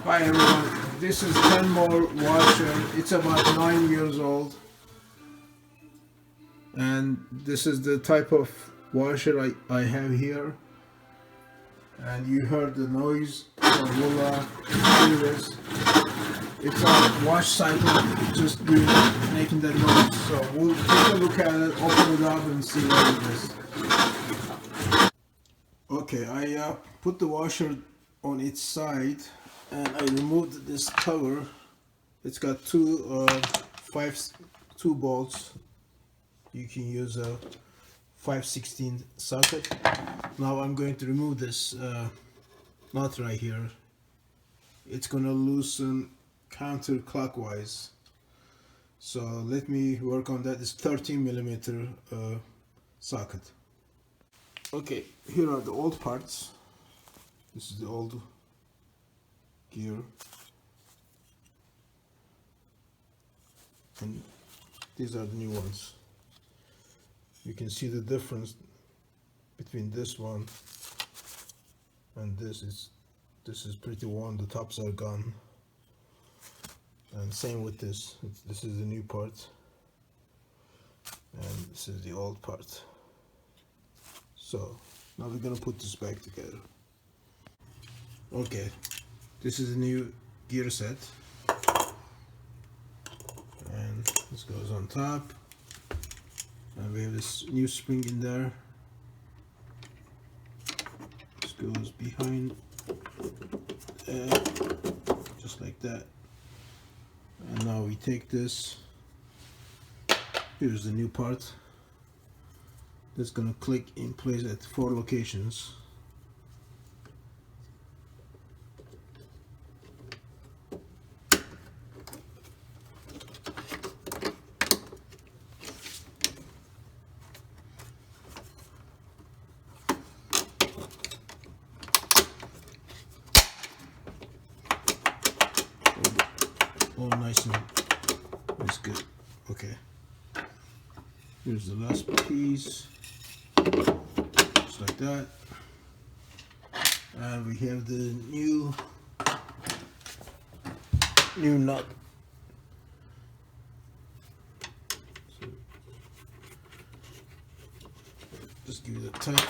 Hi everyone, this is Kenmore Washer. It's about 9 years old, and this is the type of washer I have here. And you heard the noise, so we'll do this. It's a wash cycle, just making that noise. So we'll take a look at it, open it up and see what it is. Okay, I put the washer on its side and I removed this cover. It's got two bolts. You can use a 5/16 socket. Now I'm going to remove this nut right here. It's gonna loosen counterclockwise. So let me work on that. It's 13mm socket. Okay, here are the old parts. This is the old gear, and these are the new ones. You can see the difference between this one and this is pretty worn. The tops are gone, and same with this. This is the new part and this is the old part. So now we're gonna put this back together. Okay, this is a new gear set, and this goes on top, and we have this new spring in there. This goes behind, just like that. And now we take this. Here's the new part. That's gonna click in place at 4 locations. All nice and that's good. Okay, here's the last piece, just like that. And we have the new nut. So just give it a tight it.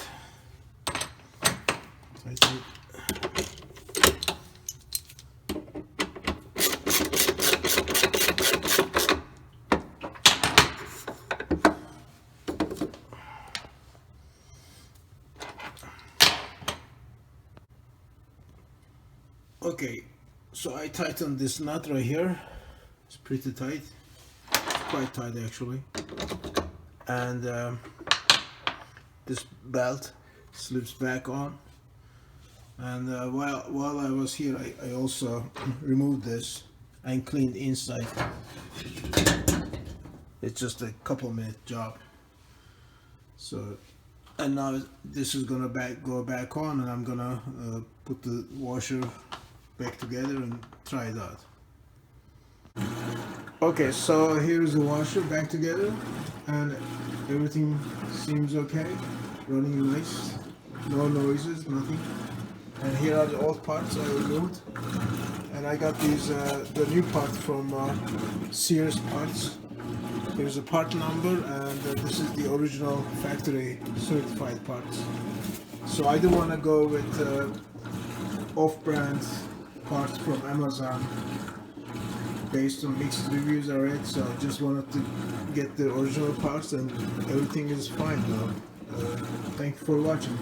Okay, so I tightened this nut right here. It's pretty tight, quite tight actually. And this belt slips back on. And while I was here, I also removed this and cleaned inside. It's just a couple-minute job. So, and now this is gonna go back on, and I'm gonna put the washer back together and try it out. Okay, so here's the washer back together, and everything seems okay, running nice, no noises, nothing. And here are the old parts I removed, and I got these the new part from Sears Parts. Here's the part number, and this is the original factory certified parts. So I don't want to go with off-brand parts from Amazon based on mixed reviews I read, so I just wanted to get the original parts, and everything is fine now. Thank you for watching.